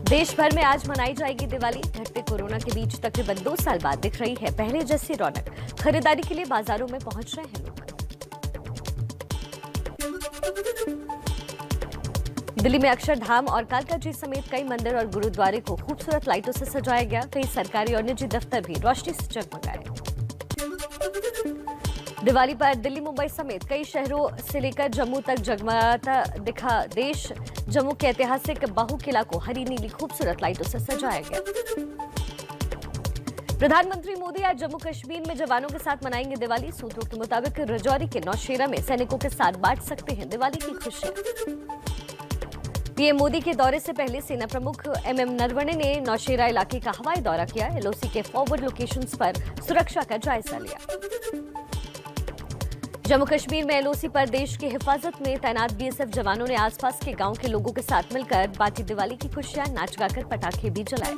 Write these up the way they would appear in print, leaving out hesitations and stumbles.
देश भर में आज मनाई जाएगी दिवाली। घटते कोरोना के बीच तकरीबन 2 साल बाद दिख रही है पहले जैसी रौनक। खरीदारी के लिए बाजारों में पहुंच रहे हैं लोग। दिल्ली में अक्षरधाम और कालका जी समेत कई मंदिर और गुरुद्वारे को खूबसूरत लाइटों से सजाया गया। कई सरकारी और निजी दफ्तर भी रोशनी से जगमगाए। दिवाली पर दिल्ली, मुंबई समेत कई शहरों से लेकर जम्मू तक जगमगाता दिखा देश। जम्मू के ऐतिहासिक बाहू किला को हरी नीली खूबसूरत लाइटों से सजाया गया। प्रधानमंत्री मोदी आज जम्मू कश्मीर में जवानों के साथ मनाएंगे दिवाली। सूत्रों के मुताबिक राजौरी के नौशेरा में सैनिकों के साथ बांट सकते हैं दिवाली की खुशियां। पीएम मोदी के दौरे से पहले सेना प्रमुख एमएम नरवणे ने नौशेरा इलाके का हवाई दौरा किया। एलओसी के फॉरवर्ड लोकेशंस पर सुरक्षा का जायजा लिया। जम्मू कश्मीर में एलओसी पर देश की हिफाजत में तैनात बीएसएफ जवानों ने आसपास के गांव के लोगों के साथ मिलकर बांटी दिवाली की खुशियां। नाच गाकर पटाखे भी जलाए।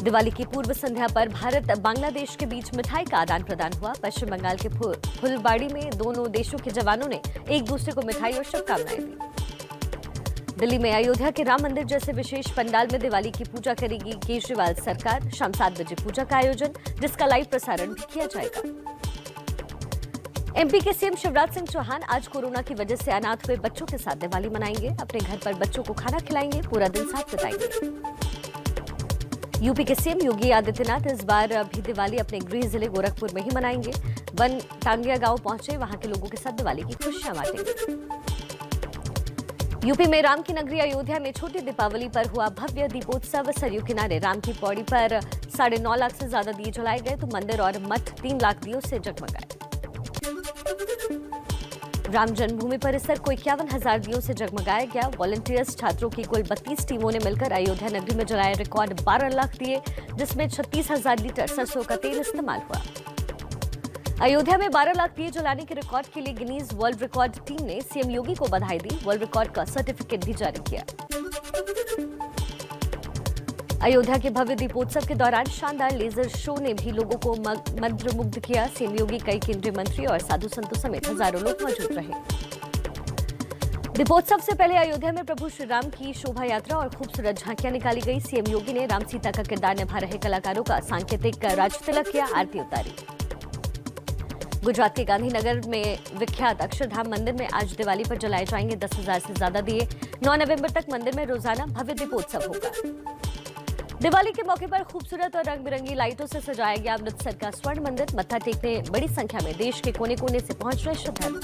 दिवाली की पूर्व संध्या पर भारत बांग्लादेश के बीच मिठाई का आदान प्रदान हुआ। पश्चिम बंगाल के फुलबाड़ी में दोनों देशों के जवानों ने एक दूसरे को मिठाई और शुभकामनाएं दी। दिल्ली में अयोध्या के राम मंदिर जैसे विशेष पंडाल में दिवाली की पूजा करेगी केजरीवाल सरकार। शाम 7 बजे पूजा का आयोजन, जिसका लाइव प्रसारण भी किया जाएगा। एमपी के सीएम शिवराज सिंह चौहान आज कोरोना की वजह से अनाथ हुए बच्चों के साथ दिवाली मनाएंगे। अपने घर पर बच्चों को खाना खिलाएंगे, पूरा दिन साथ बिताएंगे। यूपी के सीएम योगी आदित्यनाथ इस बार भी दिवाली अपने गृह जिले गोरखपुर में ही मनाएंगे। वन टांगिया गांव पहुंचे, वहां के लोगों के साथ दिवाली की खुशियां बांटेंगे। यूपी में राम की नगरी अयोध्या में छोटी दीपावली पर हुआ भव्य दीपोत्सव। सरयू किनारे राम की पौड़ी पर 9.5 लाख से ज्यादा दिए जलाए गए, तो मंदिर और मठ 3 लाख दियों से जगमगाए। राम जन्मभूमि परिसर को 51,000 दियों से जगमगाया गया। वॉलंटियर्स छात्रों की कुल 32 टीमों ने मिलकर अयोध्या नगरी में जलाए रिकॉर्ड 12 लाख दिए, जिसमें 36,000 लीटर सरसों का तेल इस्तेमाल हुआ। अयोध्या में 12 लाख दिए जलाने के रिकॉर्ड के लिए गिनीज वर्ल्ड रिकॉर्ड टीम ने सीएम योगी को बधाई दी। वर्ल्ड रिकॉर्ड का सर्टिफिकेट भी जारी किया। अयोध्या के भव्य दीपोत्सव के दौरान शानदार लेजर शो ने भी लोगों को मंत्रमुग्ध किया। सीएम योगी, कई केंद्रीय मंत्री और साधु संतों समेत हजारों लोग मौजूद रहे। दीपोत्सव से पहले अयोध्या में प्रभु श्री राम की शोभा यात्रा और खूबसूरत झांकियां निकाली गई। सीएम योगी ने राम सीता का किरदार निभा रहे कलाकारों का सांकेतिक राजतिलक किया, आरती उतारी। गुजरात के गांधीनगर में विख्यात अक्षरधाम मंदिर में आज दिवाली पर जलाए जाएंगे 10,000 से ज्यादा दिए। 9 नवंबर तक मंदिर में रोजाना भव्य दीपोत्सव होगा। दिवाली के मौके पर खूबसूरत और रंग बिरंगी लाइटों से सजाया गया अमृतसर का स्वर्ण मंदिर। मत्था टेकने बड़ी संख्या में देश के कोने कोने से पहुंच रहे श्रद्धालु।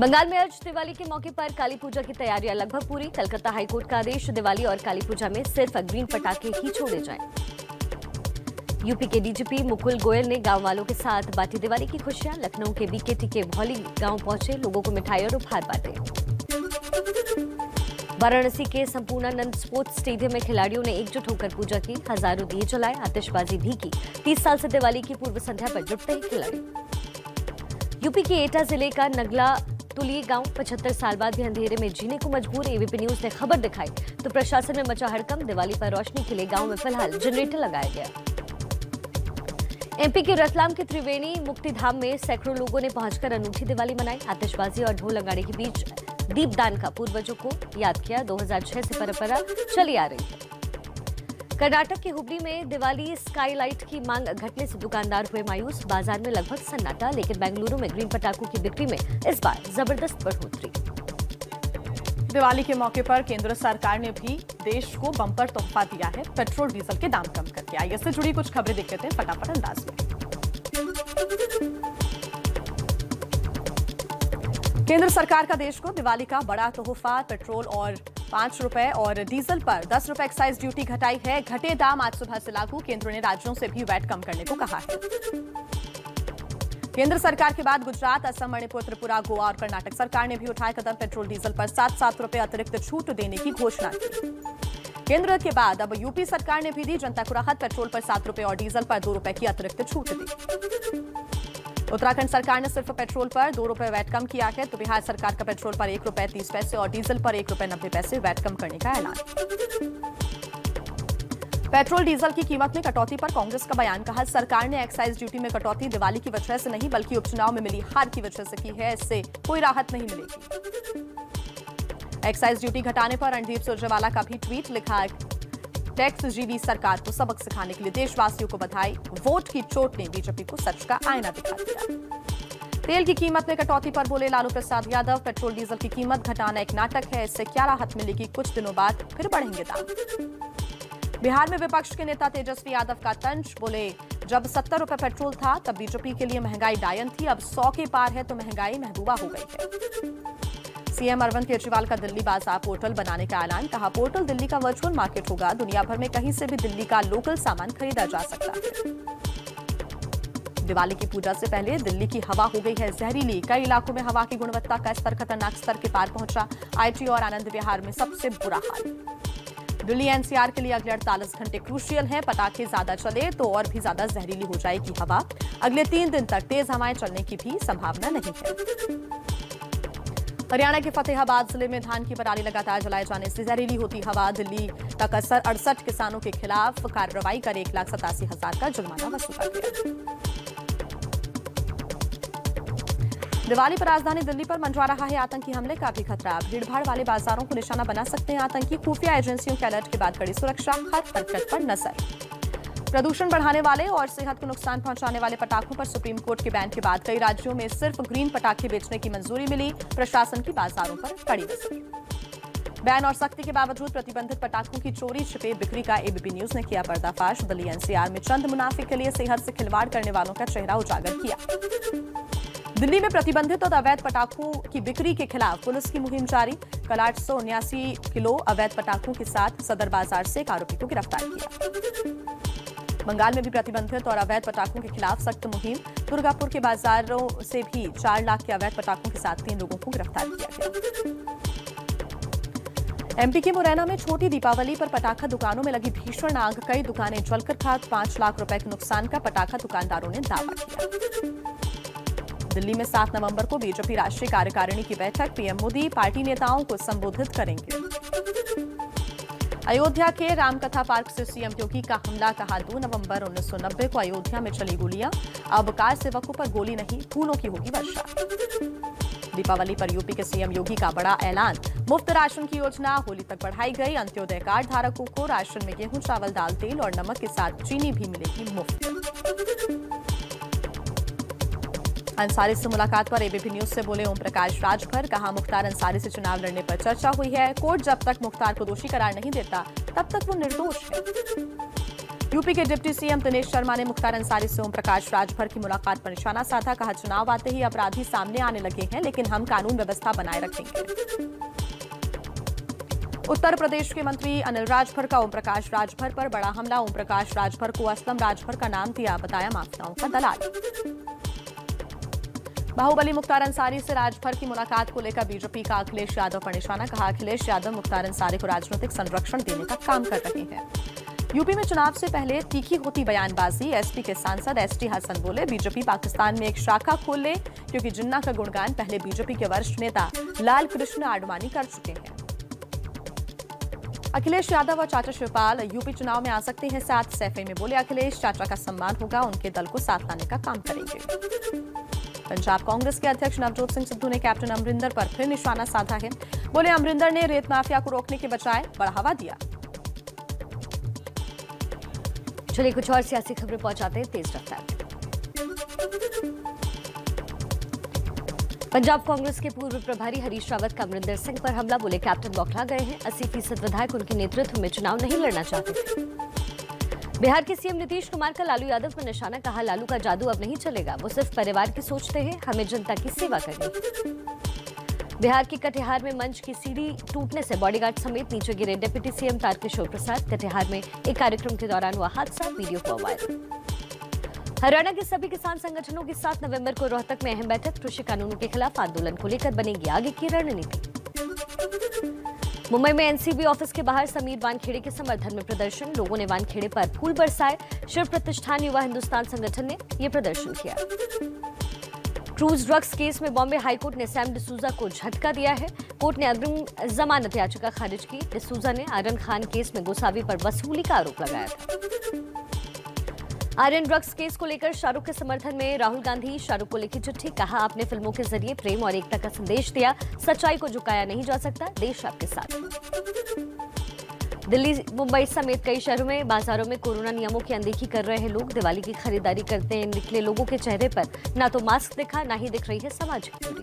बंगाल में आज दिवाली के मौके पर काली पूजा की तैयारियां लगभग पूरी। कलकत्ता हाईकोर्ट का आदेश, दिवाली और काली पूजा में सिर्फ ग्रीन पटाखे ही छोड़े जाएं। यूपी के डीजीपी मुकुल गोयल ने गांव वालों के साथ बांटी दिवाली की खुशियां। लखनऊ के बीकेटी के भौली गांव पहुंचे, लोगों को मिठाई और उपहार बांटे। वाराणसी के संपूर्णानंद स्पोर्ट्स स्टेडियम में खिलाड़ियों ने एकजुट होकर पूजा की, हजारों दिए जलाए, आतिशबाजी भी की। 30 साल से दिवाली की पूर्व संध्या पर जुटते हैं खिलाड़ी। यूपी के एटा जिले का नगला तुली गांव 75 साल बाद भी अंधेरे में जीने को मजबूर। एबीपी न्यूज ने खबर दिखाई तो प्रशासन में मचा हड़कंप। दिवाली पर रोशनी के लिए गांव में फिलहाल जनरेटर लगाया गया। एमपी के रतलाम के त्रिवेणी मुक्तिधाम में सैकड़ों लोगों ने पहुंचकर अनूठी दिवाली मनाई। आतिशबाजी और ढोल नगाड़े के बीच दीपदान का पूर्वजों को याद किया। 2006 से परंपरा चली आ रही है। कर्नाटक के हुबली में दिवाली स्काईलाइट की मांग घटने से दुकानदार हुए मायूस। बाजार में लगभग सन्नाटा, लेकिन बेंगलुरु में ग्रीन पटाखों की बिक्री में इस बार जबरदस्त बढ़ोतरी। दिवाली के मौके पर केंद्र सरकार ने भी देश को बम्पर तोहफा दिया है, पेट्रोल डीजल के दाम कम करके। आइए इससे जुड़ी कुछ खबरें देख लेते हैं फटाफट अंदाज में। केंद्र सरकार का देश को दिवाली का बड़ा तोहफा, पेट्रोल और 5 रुपए और डीजल पर 10 रुपए एक्साइज ड्यूटी घटाई है। घटे दाम आज सुबह से लागू। केंद्र ने राज्यों से भी वैट कम करने को कहा है। केंद्र सरकार के बाद गुजरात, असम, मणिपुर, त्रिपुरा, गोवा और कर्नाटक सरकार ने भी उठाए कदम। पेट्रोल डीजल पर 7 रुपए अतिरिक्त छूट देने की घोषणा की। केंद्र के बाद अब यूपी सरकार ने भी दी जनता को राहत। पेट्रोल पर 7 रुपए और डीजल पर 2 रुपए की अतिरिक्त छूट दी। उत्तराखंड सरकार ने सिर्फ पेट्रोल पर 2 रुपए वैट कम किया है, तो बिहार सरकार का पेट्रोल पर 1 रुपए 30 पैसे और डीजल पर 1 रुपए 90 पैसे वैट कम करने का ऐलान। पेट्रोल डीजल की कीमत में कटौती पर कांग्रेस का बयान। कहा, सरकार ने एक्साइज ड्यूटी में कटौती दिवाली की वजह से नहीं बल्कि उपचुनाव में मिली हार की वजह से की है। इससे कोई राहत नहीं मिलेगी। एक्साइज ड्यूटी घटाने पर रणदीप सुरजेवाला का भी ट्वीट लिखा, टैक्स जीवी सरकार को सबक सिखाने के लिए देशवासियों को बधाई। वोट की चोट ने बीजेपी को सच का आईना दिखा दिया। तेल की कीमत में कटौती पर बोले लालू प्रसाद यादव, पेट्रोल डीजल की कीमत घटाना एक नाटक है, इससे क्या राहत मिलेगी, कुछ दिनों बाद फिर बढ़ेंगे दाम। बिहार में विपक्ष के नेता तेजस्वी यादव का तंज, बोले जब 70 रुपए पेट्रोल था तब बीजेपी के लिए महंगाई डायन थी, अब 100 के पार है तो महंगाई महबूबा हो गई है। सीएम अरविंद केजरीवाल का दिल्ली बाजार पोर्टल बनाने का ऐलान। कहा, पोर्टल दिल्ली का वर्चुअल मार्केट होगा, दुनिया भर में कहीं से भी दिल्ली का लोकल सामान खरीदा जा सकता है। दिवाली की पूजा से पहले दिल्ली की हवा हो गई है जहरीली। कई इलाकों में हवा की गुणवत्ता का स्तर खतरनाक स्तर के पार पहुंचा। आईटी और आनंद विहार में सबसे बुरा हाल। दिल्ली एनसीआर के लिए अगले 48 घंटे क्रूशियल हैं। पटाखे ज्यादा चले तो और भी ज्यादा जहरीली हो जाएगी हवा। अगले 3 दिन तक तेज हवाएं चलने की भी संभावना नहीं है। हरियाणा के फतेहाबाद जिले में धान की पराली लगातार जलाए जाने से जहरीली होती हवा। दिल्ली तक 68 किसानों के खिलाफ कार्रवाई कर 1,87,000 का जुर्माना वसूला गया। दिवाली पर राजधानी दिल्ली पर मंडरा रहा है आतंकी हमले का भी खतरा। भीड़भाड़ वाले बाजारों को निशाना बना सकते हैं आतंकी। खुफिया एजेंसियों के अलर्ट के बाद कड़ी सुरक्षा, हर हरकत पर नजर। प्रदूषण बढ़ाने वाले और सेहत को नुकसान पहुंचाने वाले पटाखों पर सुप्रीम कोर्ट के बैन के बाद कई राज्यों में सिर्फ ग्रीन पटाखे बेचने की मंजूरी मिली। प्रशासन की बाजारों पर कड़ी नजर। बैन और सख्ती के बावजूद प्रतिबंधित पटाखों की चोरी छिपे बिक्री का एबीपी न्यूज ने किया पर्दाफाश। दिल्ली एनसीआर में चंद मुनाफे के लिए सेहत से खिलवाड़ करने वालों का चेहरा उजागर किया। दिल्ली में प्रतिबंधित और अवैध पटाखों की बिक्री के खिलाफ पुलिस की मुहिम जारी। कल 879 किलो अवैध पटाखों के साथ सदर बाजार से एक आरोपी को गिरफ्तार किया। बंगाल में भी प्रतिबंधित और अवैध पटाखों के खिलाफ सख्त मुहिम। दुर्गापुर के बाजारों से भी 4 लाख के अवैध पटाखों के साथ 3 लोगों को गिरफ्तार किया गया। एमपी के मुरैना में छोटी दीपावली पर पटाखा दुकानों में लगी भीषण आग। कई दुकानें जलकर खाक। 5 लाख रुपए के नुकसान का पटाखा दुकानदारों ने दावा किया। दिल्ली में 7 नवंबर को बीजेपी राष्ट्रीय कार्यकारिणी की बैठक। पीएम मोदी पार्टी नेताओं को संबोधित करेंगे। अयोध्या के रामकथा पार्क से सीएम योगी का हमला। कहा, 2 नवंबर 1990 को अयोध्या में चली गोलियां। अब कार सेवकों पर गोली नहीं, फूलों की होगी वर्षा। दीपावली पर यूपी के सीएम योगी का बड़ा ऐलान। मुफ्त राशन की योजना होली तक बढ़ाई गई। अंत्योदय कार्ड धारकों को राशन में गेहूं, चावल, दाल, तेल और नमक के साथ चीनी भी मिलेगी मुफ्त। अंसारी से मुलाकात पर एबीपी न्यूज से बोले ओम प्रकाश राजभर। कहा, मुख्तार अंसारी से चुनाव लड़ने पर चर्चा हुई है। कोर्ट जब तक मुख्तार को दोषी करार नहीं देता तब तक वो निर्दोष है। यूपी के डिप्टी सीएम दिनेश शर्मा ने मुख्तार अंसारी से ओम प्रकाश राजभर की मुलाकात पर निशाना साधा। कहा, चुनाव आते ही अपराधी सामने आने लगे हैं, लेकिन हम कानून व्यवस्था बनाए रखेंगे। उत्तर प्रदेश के मंत्री अनिल राजभर का ओम प्रकाश राजभर पर बड़ा हमला। ओम प्रकाश राजभर को असलम राजभर का नाम दिया, बताया माफियाओं का दलाल। बाहुबली मुख्तार अंसारी से राजभर की मुलाकात को लेकर बीजेपी का अखिलेश यादव पर निशाना। कहा, अखिलेश यादव मुख्तार अंसारी को राजनीतिक संरक्षण देने का काम कर रहे हैं। यूपी में चुनाव से पहले तीखी होती बयानबाजी। एसपी के सांसद एसटी हसन बोले, बीजेपी पाकिस्तान में एक शाखा खोल ले, क्योंकि जिन्ना का गुणगान पहले बीजेपी के वरिष्ठ नेता लाल कृष्ण आडवाणी कर चुके हैं। अखिलेश यादव और चाचा शिवपाल यूपी चुनाव में आ सकते हैं साथ। सैफे में बोले अखिलेश, चाचा का सम्मान होगा, उनके दल को साथ लाने का काम करेंगे। पंजाब कांग्रेस के अध्यक्ष नवजोत सिंह सिद्धू ने कैप्टन अमरिंदर पर फिर निशाना साधा है। बोले, अमरिंदर ने रेत माफिया को रोकने के बजाय बढ़ावा दिया। चलिए कुछ और सियासी खबरें पहुंचाते हैं तेज रफ्तार। पंजाब कांग्रेस के पूर्व प्रभारी हरीश रावत का अमरिंदर सिंह पर हमला। बोले, कैप्टन बौखला गए हैं। 80% विधायक उनके नेतृत्व में चुनाव नहीं लड़ना चाहते थे। बिहार के सीएम नीतीश कुमार का लालू यादव पर निशाना। कहा, लालू का जादू अब नहीं चलेगा, वो सिर्फ परिवार की सोचते हैं, हमें जनता की सेवा करनी है। बिहार के कटिहार में मंच की सीढ़ी टूटने से बॉडीगार्ड समेत नीचे गिरे डिप्टी सीएम तारकिशोर प्रसाद। कटिहार में एक कार्यक्रम के दौरान हुआ हादसा, वीडियो हुआ वायरल। हरियाणा के सभी किसान संगठनों की 7 नवंबर को रोहतक में अहम बैठक। कृषि कानूनों के खिलाफ आंदोलन को लेकर बनेगी आगे की रणनीति। मुंबई में एनसीबी ऑफिस के बाहर समीर वानखेड़े के समर्थन में प्रदर्शन। लोगों ने वानखेड़े पर फूल बरसाए। शिव प्रतिष्ठान युवा हिंदुस्तान संगठन ने यह प्रदर्शन किया। क्रूज ड्रग्स केस में बॉम्बे हाईकोर्ट ने सैम डिसूजा को झटका दिया है। कोर्ट ने अग्रिम जमानत याचिका खारिज की। डिसूजा ने आर्यन खान केस में गोसावी पर वसूली का आरोप लगाया था। आर्यन ड्रग्स केस को लेकर शाहरुख के समर्थन में राहुल गांधी शाहरुख को लिखी चिट्ठी। कहा, आपने फिल्मों के जरिए प्रेम और एकता का संदेश दिया, सच्चाई को झुकाया नहीं जा सकता, देश आपके साथ है। दिल्ली, मुंबई समेत कई शहरों में बाजारों में कोरोना नियमों की अनदेखी कर रहे हैं लोग। दिवाली की खरीदारी करते निकले लोगों के चेहरे पर ना तो मास्क दिखा, ना ही दिख रही है सामाजिक दूरी।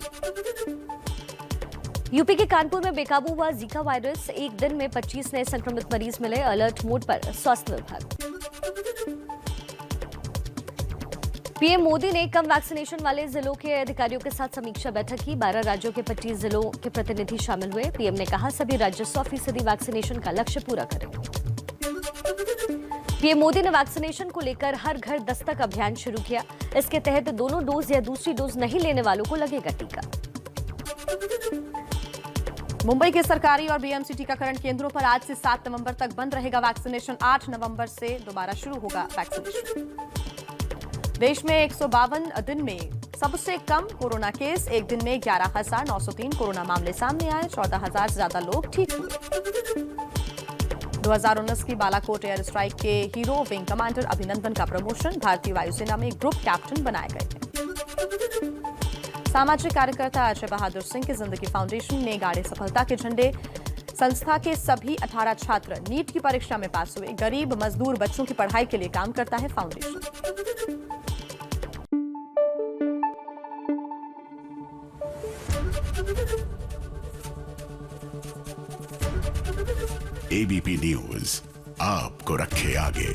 यूपी के कानपुर में बेकाबू हुआ जीका वायरस। एक दिन में 25 नए संक्रमित मरीज मिले। अलर्ट मोड पर स्वास्थ्य विभाग। पीएम मोदी ने कम वैक्सीनेशन वाले जिलों के अधिकारियों के साथ समीक्षा बैठक की। 12 राज्यों के 25 जिलों के प्रतिनिधि शामिल हुए। पीएम ने कहा, सभी राज्य 100% वैक्सीनेशन का लक्ष्य पूरा करें। पीएम मोदी ने वैक्सीनेशन को लेकर हर घर दस्तक अभियान शुरू किया। इसके तहत दोनों डोज या दूसरी डोज नहीं लेने वालों को लगेगा टीका। मुंबई के सरकारी और बीएमसी टीकाकरण केंद्रों पर आज से 7 नवंबर तक बंद रहेगा वैक्सीनेशन। 8 नवंबर से दोबारा शुरू होगा वैक्सीनेशन। देश में 152 दिन में सबसे कम कोरोना केस। एक दिन में 11,903 कोरोना मामले सामने आए। 14,000 से ज्यादा लोग ठीक हुए। 2019 की बालाकोट एयर स्ट्राइक के हीरो विंग कमांडर अभिनंदन का प्रमोशन। भारतीय वायुसेना में ग्रुप कैप्टन बनाए गए हैं। सामाजिक कार्यकर्ता अजय बहादुर सिंह की जिंदगी फाउंडेशन ने गाड़े सफलता के झंडे। संस्था के सभी 18 छात्र नीट की परीक्षा में पास हुए। गरीब मजदूर बच्चों की पढ़ाई के लिए काम करता है फाउंडेशन। एबीपी न्यूज आपको रखे आगे।